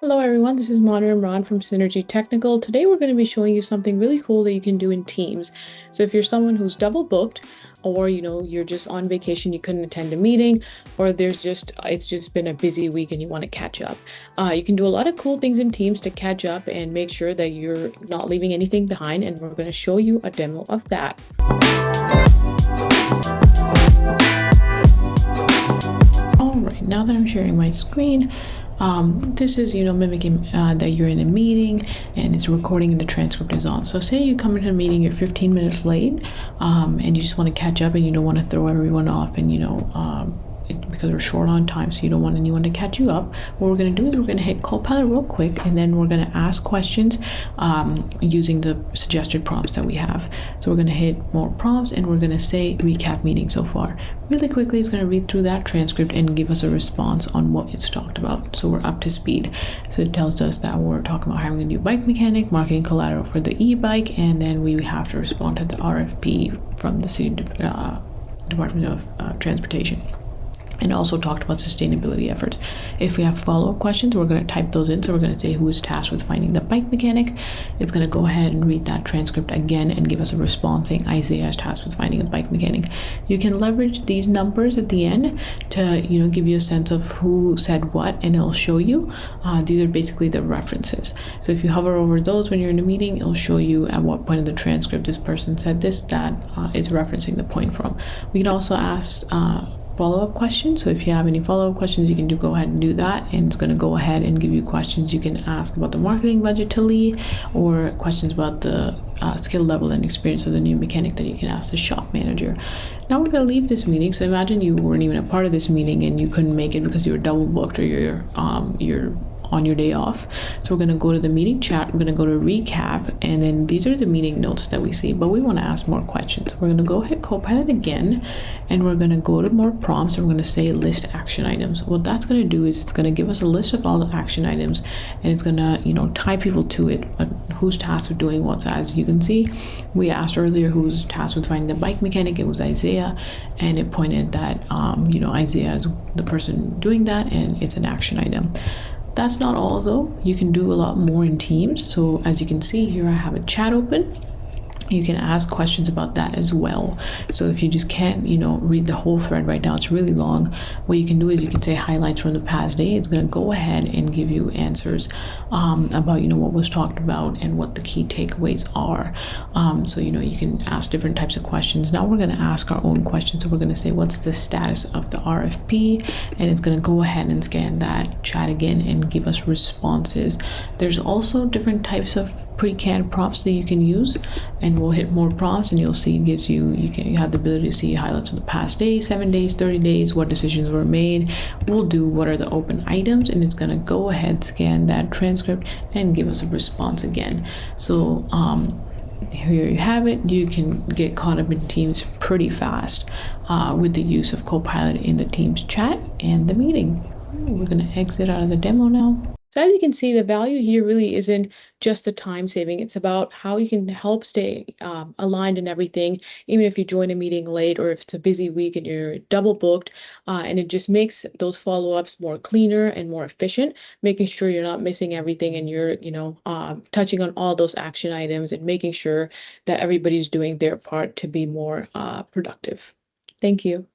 Hello everyone, this is Mahnoor Imran from Synergy Technical. Today we're going to be showing you something really cool that you can do in Teams. So if you're someone who's double booked or you're just on vacation, you couldn't attend a meeting, or it's just been a busy week and you want to catch up. You can do a lot of cool things in Teams to catch up and make sure that you're not leaving anything behind, and we're going to show you a demo of that. All right, now that I'm sharing my screen, this is mimicking that you're in a meeting and it's recording and the transcript is on. So say you come into a meeting, you're 15 minutes late, and you just want to catch up and you don't want to throw everyone off, and because we're short on time, so you don't want anyone to catch you up. What we're going to do is we're going to hit Copilot real quick, and then we're going to ask questions using the suggested prompts that we have. So we're going to hit more prompts, and we're going to say recap meeting so far. Really quickly, it's going to read through that transcript and give us a response on what it's talked about. So we're up to speed. So it tells us that we're talking about hiring a new bike mechanic, marketing collateral for the e-bike, and then we have to respond to the RFP from the City Department of Transportation. And also talked about sustainability efforts. If we have follow-up questions, we're going to type those in. So we're going to say who is tasked with finding the bike mechanic. It's going to go ahead and read that transcript again and give us a response saying Isaiah is tasked with finding a bike mechanic. You can leverage these numbers at the end to give you a sense of who said what, and it'll show you. These are basically the references. So if you hover over those when you're in a meeting, it'll show you at what point in the transcript this person said this, that is referencing the point from. We can also ask follow-up questions. So if you have any follow-up questions, you can go ahead and do that, and it's going to go ahead and give you questions. You can ask about the marketing budget to Lee, or questions about the skill level and experience of the new mechanic that you can ask the shop manager. Now we're going to leave this meeting. So imagine you weren't even a part of this meeting and you couldn't make it because you were double booked, or you're on your day off. So we're going to go to the meeting chat, we're going to go to recap, and then these are the meeting notes that we see, but we want to ask more questions. We're going to go hit Copilot again, and we're going to go to more prompts, and we're going to say list action items. What that's going to do is it's going to give us a list of all the action items, and it's going to tie people to it, but who's tasked with doing what. As you can see, we asked earlier who's tasked with finding the bike mechanic. It was Isaiah, and it pointed that Isaiah is the person doing that, and it's an action item. That's not all though. You can do a lot more in Teams. So as you can see here, I have a chat open. You can ask questions about that as well. So if you just can't, read the whole thread right now, it's really long. What you can do is you can say highlights from the past day. It's going to go ahead and give you answers about, what was talked about and what the key takeaways are. So, you can ask different types of questions. Now we're going to ask our own questions. So we're going to say, what's the status of the RFP? And it's going to go ahead and scan that chat again and give us responses. There's also different types of pre-canned prompts that you can use, and we'll hit more prompts, and you'll see it gives you have the ability to see highlights of the past days, 7 days, 30 days, what decisions were made. We'll do what are the open items, and it's going to go ahead, scan that transcript, and give us a response again. So here you have it. You can get caught up in Teams pretty fast with the use of Copilot in the Teams chat and the meeting. We're going to exit out of the demo now. So as you can see, the value here really isn't just the time saving. It's about how you can help stay aligned and everything, even if you join a meeting late or if it's a busy week and you're double booked. And it just makes those follow-ups more cleaner and more efficient, making sure you're not missing everything, and you're, touching on all those action items and making sure that everybody's doing their part to be more productive. Thank you.